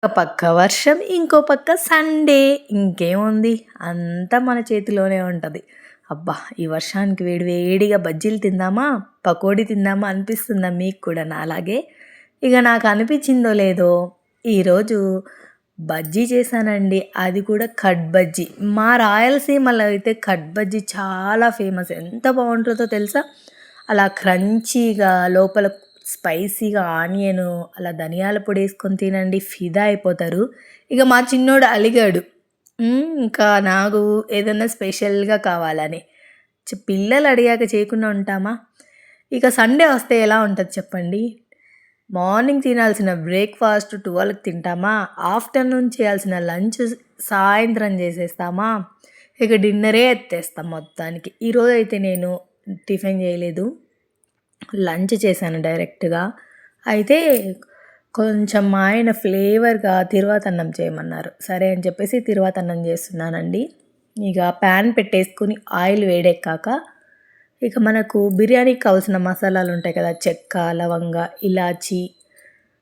ఒక పక్క వర్షం, ఇంకో పక్క సండే. ఇంకేముంది, అంతా మన చేతిలోనే ఉంటుంది. అబ్బా! ఈ వర్షానికి వేడి వేడిగా బజ్జీలు తిందామా, పకోడీ తిందామా అనిపిస్తుందా మీకు కూడా నాలాగే? ఇక నాకు అనిపించిందో లేదో, ఈరోజు బజ్జీ చేశానండి. అది కూడా కట్ బజ్జీ. మా రాయలసీమలో అయితే కట్ బజ్జీ చాలా ఫేమస్. ఎంత బాగుంటుందో తెలుసా? అలా క్రంచీగా లోపల స్పైసీగా ఆనియను, అలా ధనియాల పొడి వేసుకొని తినండి, ఫిదా అయిపోతారు. ఇక మా చిన్నోడు అలిగాడు, ఇంకా నాకు ఏదన్నా స్పెషల్గా కావాలని. పిల్లలు అడిగాక చేయకుండా ఉంటామా? ఇక సండే వస్తే ఎలా ఉంటుంది చెప్పండి? మార్నింగ్ తినాల్సిన బ్రేక్ఫాస్ట్ 12కి తింటామా? ఆఫ్టర్నూన్ చేయాల్సిన లంచ్ సాయంత్రం చేసేస్తామా? ఇక డిన్నరే ఎత్తేస్తాం మొత్తానికి. ఈరోజు అయితే నేను టిఫిన్ చేయలేదు, లంచ్ చేశాను డైరెక్ట్గా. అయితే కొంచెం మా ఆయన ఫ్లేవర్గా తిరువాతన్నం చేయమన్నారు. సరే అని చెప్పేసి తిరువాతన్నం చేస్తున్నానండి. ఇక ప్యాన్ పెట్టేసుకుని ఆయిల్ వేడెక్కాక ఇక మనకు బిర్యానీకి కావాల్సిన మసాలాలు ఉంటాయి కదా, చెక్క, లవంగ, ఇలాచి,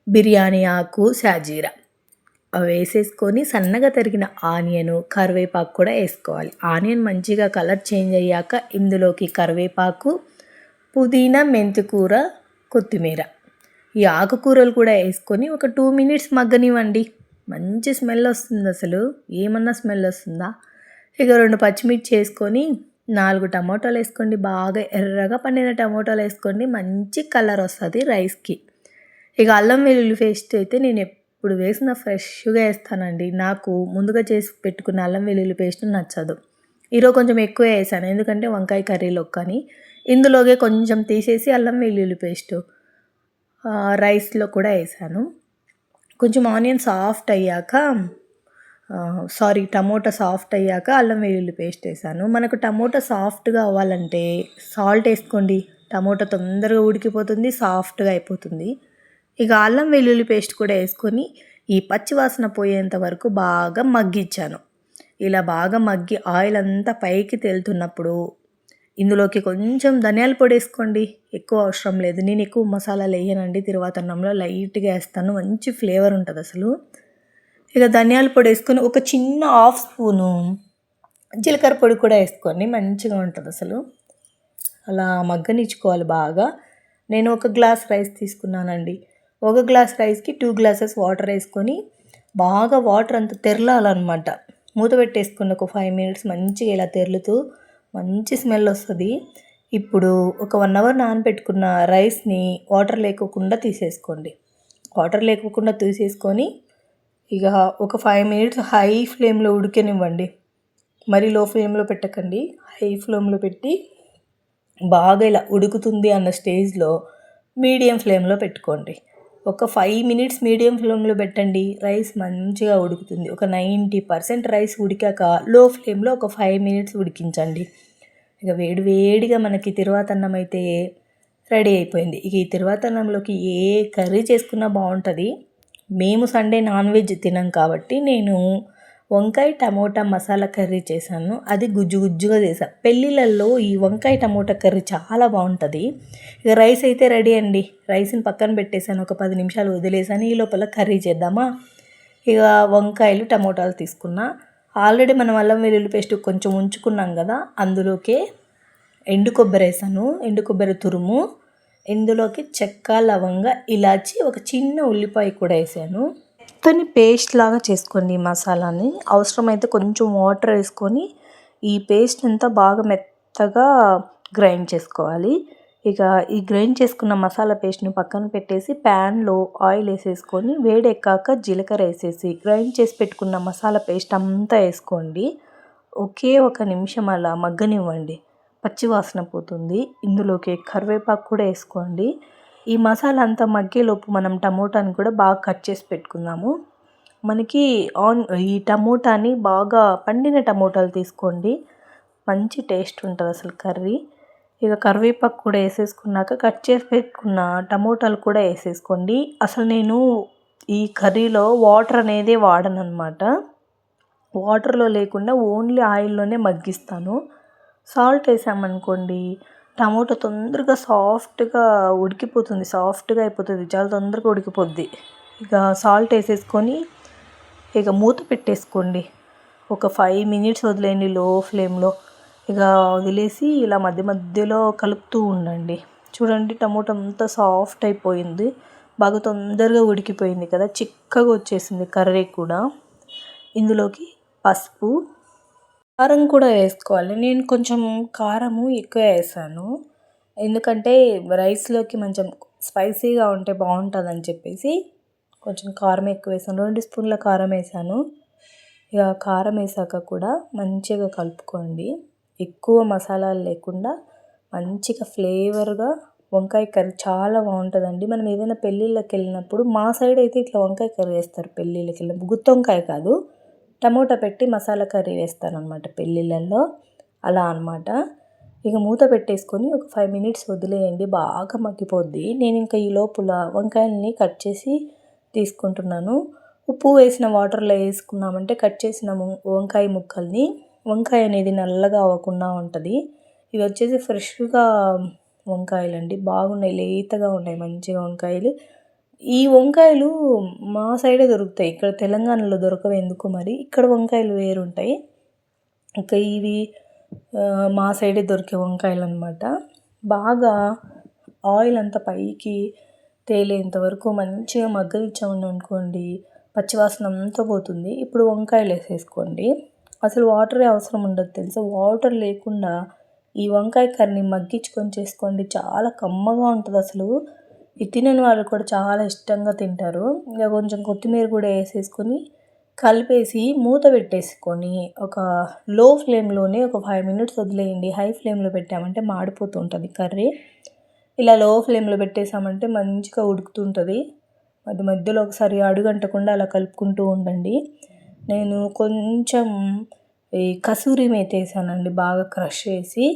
బిర్యానీ ఆకు, షాజీరా, అవి వేసేసుకొని సన్నగా తరిగిన ఆనియను, కరివేపాకు కూడా వేసుకోవాలి. ఆనియన్ మంచిగా కలర్ చేంజ్ అయ్యాక ఇందులోకి కరివేపాకు, పుదీనా, మెంతికూర, కొత్తిమీర, ఈ ఆకుకూరలు కూడా వేసుకొని ఒక 2 మినిట్స్ మగ్గనివ్వండి. మంచి స్మెల్ వస్తుంది, అసలు ఏమన్నా స్మెల్ వస్తుందా? ఇక 2 పచ్చిమిర్చి వేసుకొని 4 టమాటాలు వేసుకోండి. బాగా ఎర్రగా పండిన టమాటాలు వేసుకోండి, మంచి కలర్ వస్తుంది రైస్కి. ఇక అల్లం వెల్లుల్లి పేస్ట్ అయితే నేను ఎప్పుడు వేసిన ఫ్రెష్గా వేస్తానండి. నాకు ముందుగా చేసి పెట్టుకున్న అల్లం వెల్లుల్లి పేస్ట్ నచ్చదు. ఈరోజు కొంచెం ఎక్కువ వేసాను, ఎందుకంటే వంకాయ కర్రీలో కానీ. ఇందులోకే కొంచెం తీసేసి అల్లం వెల్లుల్లి పేస్టు రైస్లో కూడా వేసాను. కొంచెం ఆనియన్ సాఫ్ట్ అయ్యాక టమోటా సాఫ్ట్ అయ్యాక అల్లం వెల్లుల్లి పేస్ట్ వేసాను. మనకు టమోటా సాఫ్ట్గా అవ్వాలంటే సాల్ట్ వేసుకోండి. టమోటా తొందరగా ఉడికిపోతుంది, సాఫ్ట్గా అయిపోతుంది. ఇక అల్లం వెల్లుల్లి పేస్ట్ కూడా వేసుకొని ఈ పచ్చివాసన పోయేంత వరకు బాగా మగ్గించాను. ఇలా బాగా మగ్గి ఆయిల్ అంతా పైకి తేలుతున్నప్పుడు ఇందులోకి కొంచెం ధనియాల పొడి వేసుకోండి, ఎక్కువ అవసరం లేదు. నేను ఎక్కువ మసాలాలు వేయనండి, తిరువాతన్నంలో లైట్గా వేస్తాను, మంచి ఫ్లేవర్ ఉంటుంది అసలు. ఇక ధనియాల పొడి వేసుకొని ఒక చిన్న హాఫ్ స్పూను జీలకర్ర పొడి కూడా వేసుకోండి, మంచిగా ఉంటుంది అసలు. అలా మగ్గనిచ్చుకోవాలి బాగా. నేను 1 గ్లాస్ రైస్ తీసుకున్నానండి. 1 గ్లాస్ రైస్కి 2 గ్లాసెస్ వాటర్ వేసుకొని బాగా వాటర్ అంతా తెరలాలన్నమాట. మూత పెట్టేసుకుని ఒక 5 మినిట్స్ మంచిగా ఇలా తెరులుతూ మంచి స్మెల్ వస్తుంది. ఇప్పుడు ఒక 1 అవర్ నానబెట్టుకున్న రైస్ని వాటర్ లేకోకుండా తీసేసుకోండి. వాటర్ లేకోకుండా తీసేసుకొని ఇక ఒక 5 మినిట్స్ హై ఫ్లేమ్లో ఉడికనివ్వండి. మరి లో ఫ్లేమ్లో పెట్టకండి, హై ఫ్లేమ్లో పెట్టి బాగా ఇలా ఉడుకుతుంది అన్న స్టేజ్లో మీడియం ఫ్లేమ్లో పెట్టుకోండి. ఒక 5 మినిట్స్ మీడియం ఫ్లేమ్లో పెట్టండి, రైస్ మంచిగా ఉడుకుతుంది. ఒక 90% రైస్ ఉడికాక లో ఫ్లేమ్లో ఒక 5 మినిట్స్ ఉడికించండి. ఇక వేడివేడిగా మనకి తిరువాతన్నం అయితే రెడీ అయిపోయింది. ఇక ఈ తిరువాతన్నంలోకి ఏ కర్రీ చేసుకున్నా బాగుంటుంది. మేము సండే నాన్ వెజ్ తినం కాబట్టి నేను వంకాయ టమోటా మసాలా కర్రీ చేశాను. అది గుజ్జు గుజ్జుగా చేశాను. పెళ్ళిళ్ళల్లో ఈ వంకాయ టమోటా కర్రీ చాలా బాగుంటుంది. ఇక రైస్ అయితే రెడీ అండి. రైస్ని పక్కన పెట్టేశాను, ఒక 10 నిమిషాలు వదిలేసాను. ఈ లోపల కర్రీ చేద్దామా? ఇక వంకాయలు టమోటాలు తీసుకున్నా. ఆల్రెడీ మనం అల్లం వెల్లుల్లి పేస్ట్ కొంచెం ఉంచుకున్నాం కదా, అందులోకే ఎండు కొబ్బరి వేసాను, ఎండు కొబ్బరి తురుము. ఇందులోకి చెక్క, లవంగ, ఇలాచి, ఒక చిన్న ఉల్లిపాయ కూడా వేసాను. మొత్తాన్ని పేస్ట్ లాగా చేసుకోండి ఈ మసాలాని. అవసరమైతే కొంచెం వాటర్ వేసుకొని ఈ పేస్ట్ అంతా బాగా మెత్తగా గ్రైండ్ చేసుకోవాలి. ఇక ఈ గ్రైండ్ చేసుకున్న మసాలా పేస్ట్ని పక్కన పెట్టేసి ప్యాన్లో ఆయిల్ వేసేసుకొని వేడెక్కాక జీలకర్ర వేసేసి గ్రైండ్ చేసి పెట్టుకున్న మసాలా పేస్ట్ అంతా వేసుకోండి. ఒకే 1 నిమిషం అలా మగ్గనివ్వండి, పచ్చివాసన పోతుంది. ఇందులోకి కరివేపాకు కూడా వేసుకోండి. ఈ మసాలా అంతా మగ్గేలోపు మనం టమోటాని కూడా బాగా కట్ చేసి పెట్టుకుందాము. మనకి ఈ టమోటాని బాగా పండిన టమోటాలు తీసుకోండి, మంచి టేస్ట్ ఉంటుంది అసలు కర్రీ. ఇక కరివేపాకు కూడా వేసేసుకున్నాక కట్ చేసి పెట్టుకున్న టమోటాలు కూడా వేసేసుకోండి. అసలు నేను ఈ కర్రీలో వాటర్ అనేది వాడను అనమాట. వాటర్లో లేకుండా ఓన్లీ ఆయిల్లోనే మగ్గిస్తాను. సాల్ట్ వేసామనుకోండి, టమోటా తొందరగా సాఫ్ట్గా ఉడికిపోతుంది, సాఫ్ట్గా అయిపోతుంది, చాలా తొందరగా ఉడికిపోద్ది. ఇక సాల్ట్ వేసేసుకొని ఇక మూత పెట్టేసుకోండి. ఒక 5 మినిట్స్ వదిలేయండి లో ఫ్లేమ్లో. ఇక వదిలేసి ఇలా మధ్య మధ్యలో కలుపుతూ ఉండండి. చూడండి టమోటా అంతా సాఫ్ట్ అయిపోయింది, బాగా తొందరగా ఉడికిపోయింది కదా, చిక్కగా వచ్చేసింది కర్రీ కూడా. ఇందులోకి పసుపు, కారం కూడా వేసుకోవాలి. నేను కొంచెం కారము ఎక్కువ వేసాను, ఎందుకంటే రైస్లోకి కొంచెం స్పైసీగా ఉంటే బాగుంటుందని చెప్పేసి కొంచెం కారం ఎక్కువ వేసాను. 2 స్పూన్ల కారం వేసాను. ఇక కారం వేసాక కూడా మంచిగా కలుపుకోండి. ఎక్కువ మసాలాలు లేకుండా మంచిగా ఫ్లేవర్గా వంకాయ కర్రీ చాలా బాగుంటుందండి. మనం ఏదైనా పెళ్ళిళ్ళకి వెళ్ళినప్పుడు, మా సైడ్ అయితే ఇట్లా వంకాయ కర్రీ వేస్తారు పెళ్ళిళ్ళకి వెళ్ళినప్పుడు. గుత్తి వంకాయ కాదు, టమోటా పెట్టి మసాలా కర్రీ వేస్తారనమాట పెళ్ళిళ్ళల్లో, అలా అనమాట. ఇక మూత పెట్టేసుకొని ఒక 5 మినిట్స్ వదిలేయండి, బాగా మగ్గిపోద్ది. నేను ఇంకా ఈ లోపల వంకాయలని కట్ చేసి తీసుకుంటున్నాను. ఉప్పు వేసిన వాటర్లో వేసుకున్నామంటే కట్ చేసిన వంకాయ ముక్కల్ని, వంకాయ అనేది నల్లగా అవ్వకుండా ఉంటుంది. ఇవి వచ్చేసి ఫ్రెష్గా వంకాయలండి, బాగున్నాయి, లేతగా ఉన్నాయి మంచిగా వంకాయలు. ఈ వంకాయలు మా సైడే దొరుకుతాయి, ఇక్కడ తెలంగాణలో దొరకవు ఎందుకు మరి. ఇక్కడ వంకాయలు వేరుంటాయి, ఇంకా ఇవి మా సైడే దొరికే వంకాయలు అనమాట. బాగా ఆయిల్ అంతా పైకి తేలేంత వరకు మంచిగా మగ్గనిచ్చామని అనుకోండి, పచ్చివాసన అంతా పోతుంది. ఇప్పుడు వంకాయలు వేసేసుకోండి. అసలు వాటరే అవసరం ఉండదు తెలుసా. వాటర్ లేకుండా ఈ వంకాయ కర్రీని మగ్గించుకొని చేసుకోండి, చాలా కమ్మగా ఉంటుంది అసలు. ఇది తినని వాళ్ళు కూడా చాలా ఇష్టంగా తింటారు. ఇంకా కొంచెం కొత్తిమీర కూడా వేసేసుకొని కలిపేసి మూత పెట్టేసుకొని ఒక లో ఫ్లేమ్లోనే ఒక 5 మినిట్స్ వదిలేయండి. హై ఫ్లేమ్లో పెట్టామంటే మాడిపోతూ ఉంటుంది కర్రీ. ఇలా లో ఫ్లేమ్లో పెట్టేసామంటే మంచిగా ఉడుకుతుంటుంది. మధ్య మధ్యలో ఒకసారి అడుగంటకుండా అలా కలుపుకుంటూ ఉండండి. నేను కొంచెం ఈ కసూరి మేతి వేసానండి, బాగా క్రష్ చేసి.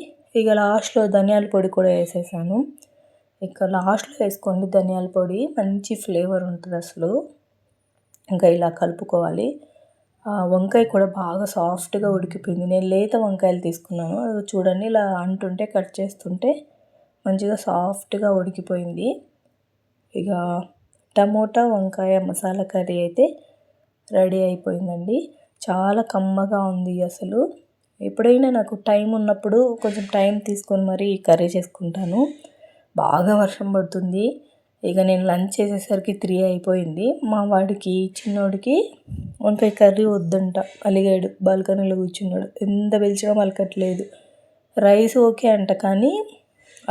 ఇక లాస్ట్లో ధనియాల పొడి కూడా వేసేసాను. ఇక లాస్ట్లో వేసుకోండి ధనియాల పొడి, మంచి ఫ్లేవర్ ఉంటుంది అసలు. ఇంకా ఇలా కలుపుకోవాలి. వంకాయ కూడా బాగా సాఫ్ట్గా ఉడికిపోయింది. నేను లేత వంకాయలు తీసుకున్నాను, అది చూడండి ఇలా అంటుంటే కట్ చేస్తుంటే మంచిగా సాఫ్ట్గా ఉడికిపోయింది. ఇక టమోటా వంకాయ మసాలా కర్రీ అయితే రెడీ అయిపోయిందండి. చాలా కమ్మగా ఉంది అసలు. ఎప్పుడైనా నాకు టైం ఉన్నప్పుడు కొంచెం టైం తీసుకొని మరీ కర్రీ చేసుకుంటాను. బాగా వర్షం పడుతుంది. ఇక నేను లంచ్ చేసేసరికి 3 అయిపోయింది. మా వాడికి చిన్నోడికి వంకాయ కర్రీ వద్దంట, అలిగాడు, బాల్కనీలో కూర్చున్నాడు. ఎంత పిలిచినా పలకట్లేదు. రైస్ ఓకే అంట, కానీ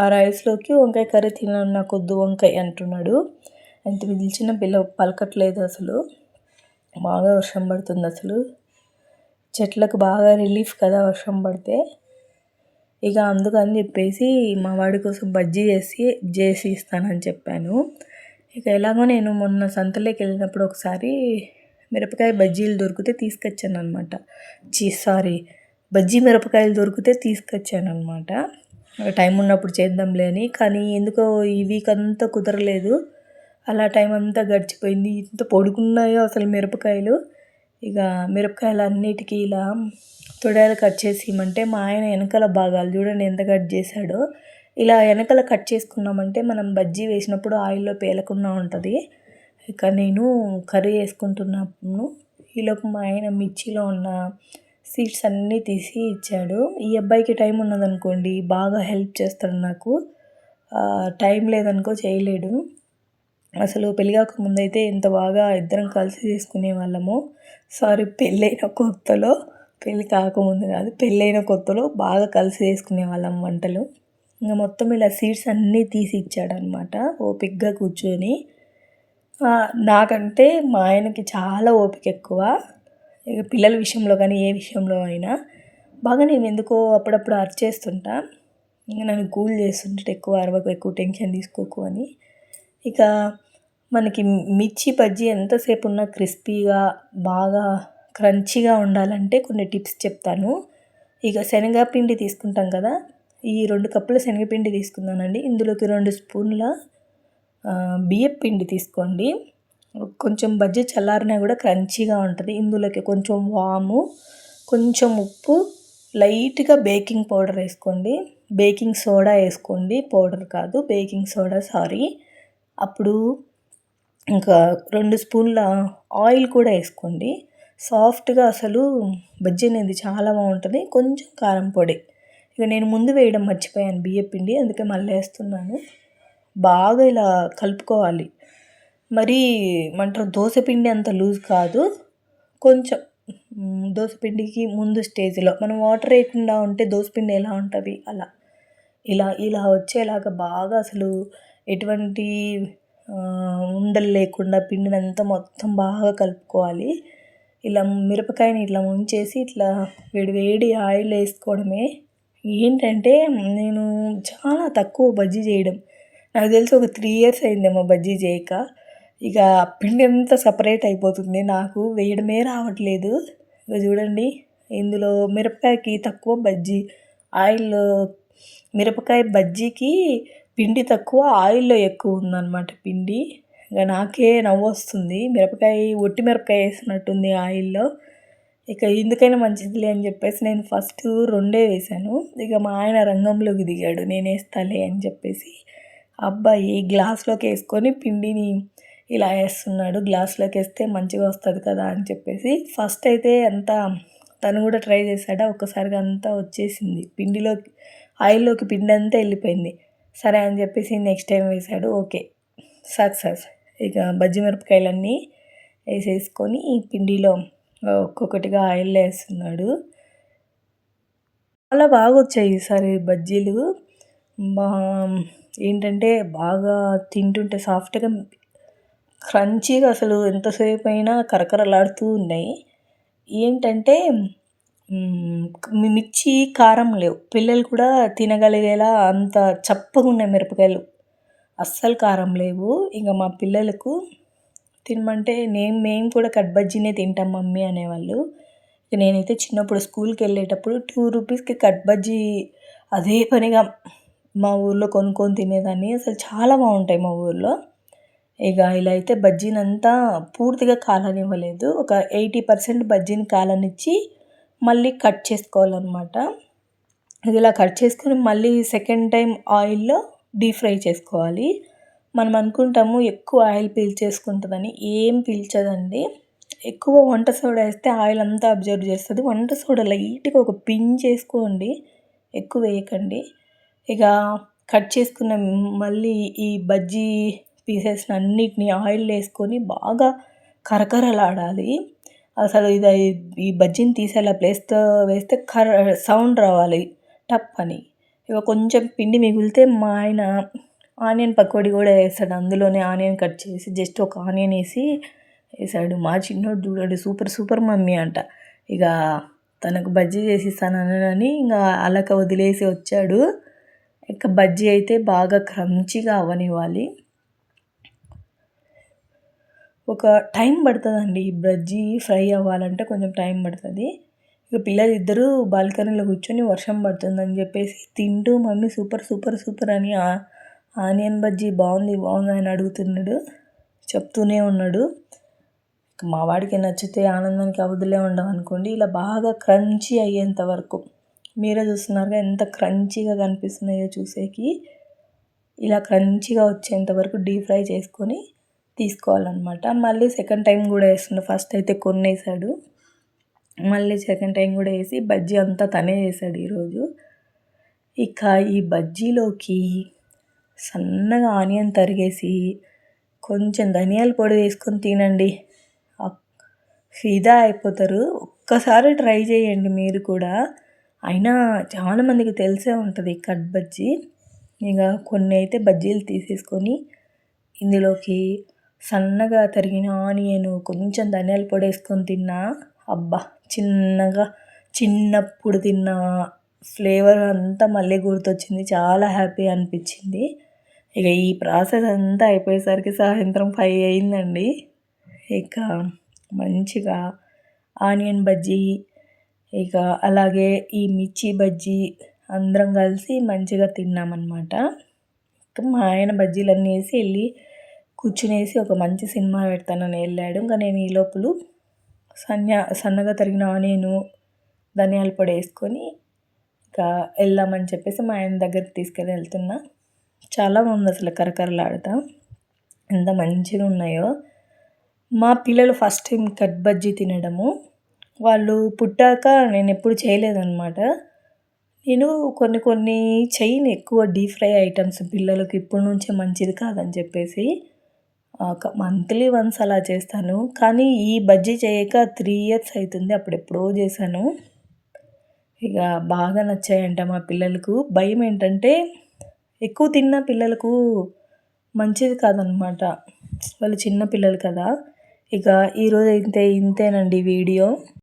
ఆ రైస్లోకి వంకాయ కర్రీ తినను, నాకు వద్దు వంకాయ అంటున్నాడు. ఎంత పిలిచినా పలకట్లేదు అసలు. బాగా వర్షం పడుతుంది అసలు. చెట్లకు బాగా రిలీఫ్ కదా వర్షం పడితే. ఇక అందుకని చెప్పేసి మా వాడి కోసం బజ్జీ చేసి ఇస్తానని చెప్పాను. ఇక ఎలాగో నేను మొన్న సంతలోకి వెళ్ళినప్పుడు ఒకసారి మిరపకాయ బజ్జీలు దొరికితే తీసుకొచ్చాను అనమాట. బజ్జీ మిరపకాయలు దొరికితే తీసుకొచ్చాను అనమాట. టైం ఉన్నప్పుడు చేద్దాంలే అని. కానీ ఎందుకో ఈ వీక్ అంతా కుదరలేదు, అలా టైం అంతా గడిచిపోయింది. ఇంత పొడుగున్నాయో అసలు మిరపకాయలు. ఇక మిరపకాయలు అన్నిటికీ ఇలా తొడాలు కట్ చేసి ఇవ్వమంటే మా ఆయన వెనకాల భాగాలు చూడండి ఎంత కట్ చేశాడో. ఇలా వెనకాల కట్ చేసుకున్నామంటే మనం బజ్జీ వేసినప్పుడు ఆయిల్లో పేలకుండా ఉంటుంది. ఇక నేను కర్రీ వేసుకుంటున్నాను, ఈలోపు మా ఆయన మిర్చిలో ఉన్న సీడ్స్ అన్నీ తీసి ఇచ్చాడు. ఈ అబ్బాయికి టైం ఉన్నదనుకోండి బాగా హెల్ప్ చేస్తాడు నాకు, టైం లేదనుకో చేయలేడు. అసలు పెళ్ళి కాకముందు అయితే ఎంత బాగా ఇద్దరం కలిసి చేసుకునే వాళ్ళము. పెళ్ళి కాకముందు కాదు, పెళ్ళైన కొత్తలో బాగా కలిసి చేసుకునే వాళ్ళం వంటలు. ఇంకా మొత్తం ఇలా సీడ్స్ అన్నీ తీసి ఇచ్చాడనమాట ఓపికగా కూర్చొని. నాకంటే మా ఆయనకి చాలా ఓపిక ఎక్కువ. ఇక పిల్లల విషయంలో కానీ ఏ విషయంలో అయినా బాగా నేను ఎందుకో అప్పుడప్పుడు అరిచేస్తుంటా. ఇంకా నన్ను కూల్ చేస్తుంటే ఎక్కువ అరవకు, ఎక్కువ టెన్షన్ తీసుకోకు అని. ఇక మనకి మిర్చి బజ్జీ ఎంతసేపు ఉన్నా క్రిస్పీగా బాగా క్రంచీగా ఉండాలంటే కొన్ని టిప్స్ చెప్తాను. ఇక శనగపిండి తీసుకుంటాం కదా, ఈ 2 కప్పుల శనగపిండి తీసుకున్నానండి. ఇందులోకి 2 స్పూన్ల బియ్యపు పిండి తీసుకోండి. కొంచెం బజ్జీ చల్లారినా కూడా క్రంచీగా ఉంటుంది. ఇందులోకి కొంచెం వాము, కొంచెం ఉప్పు, లైట్గా బేకింగ్ పౌడర్ వేసుకోండి. బేకింగ్ సోడా వేసుకోండి, పౌడర్ కాదు, బేకింగ్ సోడా, సారీ. అప్పుడు ఇంకా 2 స్పూన్ల ఆయిల్ కూడా వేసుకోండి. సాఫ్ట్గా అసలు బజ్జీ అనేది చాలా బాగుంటుంది. కొంచెం కారం పొడి, ఇక నేను ముందు వేయడం మర్చిపోయాను బియ్యపిండి, అందుకే మళ్ళీ వేస్తున్నాను. బాగా ఇలా కలుపుకోవాలి. మరీ ఏమంటారు దోసపిండి అంత లూజ్ కాదు, కొంచెం దోసపిండికి ముందు స్టేజ్లో మనం వాటర్ వేయకుండా ఉంటే దోసపిండి ఎలా ఉంటుంది అలా ఇలా ఇలా వచ్చేలాగా బాగా అసలు ఎటువంటి ఉండలు లేకుండా పిండినంతా మొత్తం బాగా కలుపుకోవాలి. ఇలా మిరపకాయని ఇట్లా ముంచేసి ఇట్లా వేడి వేడి ఆయిల్ వేసుకోవడమే. ఏంటంటే నేను చాలా తక్కువ బజ్జీ చేయడం, నాకు తెలిసి ఒక 3 ఇయర్స్ అయిందేమో బజ్జీ చేయక. ఇక పిండి అంతా సపరేట్ అయిపోతుంది, నాకు వేయడమే రావట్లేదు. ఇక చూడండి, ఇందులో మిరపకాయకి తక్కువ బజ్జీ ఆయిల్లో, మిరపకాయ బజ్జీకి పిండి తక్కువ ఆయిల్లో ఎక్కువ ఉందన్నమాట పిండి. ఇక నాకే నవ్వు వస్తుంది, మిరపకాయ ఒట్టి మిరపకాయ వేసినట్టుంది ఆయిల్లో. ఇక ఎందుకైనా మంచిదిలే అని చెప్పేసి నేను ఫస్ట్ 2 వేసాను. ఇక మా ఆయన రంగంలోకి దిగాడు, నేను వేస్తాలే అని చెప్పేసి. అబ్బాయి గ్లాస్లోకి వేసుకొని పిండిని ఇలా వేస్తున్నాడు, గ్లాస్లోకి వేస్తే మంచిగా వస్తుంది కదా అని చెప్పేసి. ఫస్ట్ అయితే అంతా తను కూడా ట్రై చేశాడు, ఒక్కసారిగా అంతా వచ్చేసింది పిండిలోకి, ఆయిల్లోకి పిండి అంతా వెళ్ళిపోయింది. సరే అని చెప్పేసి నెక్స్ట్ టైం వేసాడు, ఓకే సక్సెస్. ఇక బజ్జి మిరపకాయలన్నీ వేసేసుకొని ఈ పిండిలో ఒక్కొక్కటిగా ఆయిల్ వేస్తున్నాడు. చాలా బాగా వచ్చాయి ఈసారి బజ్జీలు. బా ఏంటంటే బాగా తింటుంటే సాఫ్ట్గా క్రంచీగా అసలు ఎంతసేపు అయినా కరకరలాడుతూ ఉన్నాయి. ఏంటంటే మిర్చి కారం లేవు, పిల్లలు కూడా తినగలిగేలా అంత చప్పగా ఉన్నాయి మిరపకాయలు, అస్సలు కారం లేవు. ఇక మా పిల్లలకు తినమంటే మేము కూడా కట్ బజ్జీనే తింటాం మమ్మీ అనేవాళ్ళు. ఇక నేనైతే చిన్నప్పుడు స్కూల్కి వెళ్ళేటప్పుడు 2 రూపీస్కి కట్ బజ్జీ అదే పనిగా మా ఊర్లో కొనుక్కొని తినేదాన్ని, అసలు చాలా బాగుంటాయి మా ఊర్లో. ఇక ఇలా అయితే బజ్జీనంతా పూర్తిగా కాలనివ్వలేదు, ఒక 80% బజ్జీని కాలనిచ్చి మళ్ళీ కట్ చేసుకోవాలన్నమాట. ఇలా కట్ చేసుకొని మళ్ళీ సెకండ్ టైం ఆయిల్లో డీప్ ఫ్రై చేసుకోవాలి. మనం అనుకుంటాము ఎక్కువ ఆయిల్ పీల్చేసుకుంటుందని, ఏం పీల్చదండి. ఎక్కువ వంట సోడా వేస్తే ఆయిల్ అంతా అబ్జర్వ్ చేస్తుంది. వంట సోడా లైట్గా ఒక పించ్ వేసుకోండి, ఎక్కువ వేయకండి. ఇక కట్ చేసుకున్న మళ్ళీ ఈ బజ్జీ పీసెస్ని అన్నిటినీ ఆయిల్ వేసుకొని బాగా కరకరలాడాలి. అసలు ఇది ఈ బజ్జీని తీసేలా ప్లేస్తో వేస్తే సౌండ్ రావాలి టప్ అని. ఇక కొంచెం పిండి మిగిలితే మా ఆయన ఆనియన్ పకోడీ కూడా వేసాడు, అందులోనే ఆనియన్ కట్ చేసి జస్ట్ ఒక ఆనియన్ వేసి వేసాడు. మా చిన్నోడు చూడండి సూపర్ సూపర్ మమ్మీ అంట. ఇక తనకు బజ్జీ చేసి ఇస్తానని ఇంకా అలక వదిలేసి వచ్చాడు. ఇక బజ్జీ అయితే బాగా క్రంచీగా అవ్వనివ్వాలి. ఒక టైం పడుతుందండి ఈ బజ్జీ ఫ్రై అవ్వాలంటే, కొంచెం టైం పడుతుంది. ఇక పిల్లలు ఇద్దరూ బాల్కనీలో కూర్చొని వర్షం పడుతుందని చెప్పేసి తింటూ మమ్మీ సూపర్ సూపర్ సూపర్ అని ఆనియన్ బజ్జీ బాగుంది బాగుంది అని అడుగుతున్నాడు, చెప్తూనే ఉన్నాడు. మా వాడికి నచ్చితే ఆనందానికి అవధులే ఉండవు అనుకోండి. ఇలా బాగా క్రంచీ అయ్యేంత వరకు, మీరే చూస్తున్నారుగా ఎంత క్రంచీగా కనిపిస్తున్నాయో చూసేకి. ఇలా క్రంచీగా వచ్చేంత వరకు డీప్ ఫ్రై చేసుకొని తీసుకోవాలన్నమాట. మళ్ళీ సెకండ్ టైం కూడా వేస్తుండే, ఫస్ట్ అయితే కొన్ని వేసాడు, మళ్ళీ సెకండ్ టైం కూడా వేసి బజ్జీ అంతా తనే వేసాడు ఈరోజు. ఇక ఈ బజ్జీలోకి సన్నగా ఆనియన్ తరిగేసి కొంచెం ధనియాల పొడి వేసుకొని తినండి, ఫిదా అయిపోతారు. ఒక్కసారి ట్రై చేయండి మీరు కూడా. అయినా చాలామందికి తెలిసే ఉంటుంది కట్ బజ్జీ. ఇక కొన్ని అయితే బజ్జీలు తీసేసుకొని ఇందులోకి సన్నగా తరిగిన ఆనియన్, కొంచెం ధనియాల పొడి వేసుకొని తిన్నా, అబ్బా చిన్నప్పుడు తిన్న ఫ్లేవర్ అంతా మళ్ళీ గుర్తొచ్చింది, చాలా హ్యాపీ అనిపించింది. ఇక ఈ ప్రాసెస్ అంతా అయిపోయేసరికి సాయంత్రం 5 అయిందండి. ఇక మంచిగా ఆనియన్ బజ్జీ, ఇక అలాగే ఈ మిర్చి బజ్జీ అందరం కలిసి మంచిగా తిన్నామన్నమాట. మా ఆయన బజ్జీలన్నీ వేసి వెళ్ళి కూర్చునేసి ఒక మంచి సినిమా పెడతానని వెళ్ళాడు. ఇంకా నేను ఈ లోపల సన్నగా తరిగిన ఆనియను, ధనియాల పొడి వేసుకొని ఇంకా వెళ్దామని చెప్పేసి మా ఆయన దగ్గరికి తీసుకెళ్ళి వెళ్తున్నా. చాలా బాగుంది అసలు, కరకరలాడుతా ఎంత మంచిగా ఉన్నాయో. మా పిల్లలు ఫస్ట్ టైం కట్ బజ్జీ తినడము. వాళ్ళు పుట్టాక నేనెప్పుడు చేయలేదనమాట. నేను కొన్ని కొన్ని చెయ్యను ఎక్కువ డీప్ ఫ్రై ఐటెమ్స్ పిల్లలకి ఇప్పటి నుంచే మంచిది కాదని చెప్పేసి. ఒక మంత్లీ వన్స్ అలా చేస్తాను. కానీ ఈ బజ్జీ చేయక 3 ఇయర్స్ అయితుంది. అప్పుడెప్పుడో చేశాను. ఇక బాగా నచ్చాయంట మా పిల్లలకు. భయమేంటంటే ఎక్కువ తిన్నా పిల్లలకు మంచిది కాదనమాట. వాళ్ళు చిన్న పిల్లలు కదా! ఇక ఈరోజైతే ఇంతేనండి వీడియో.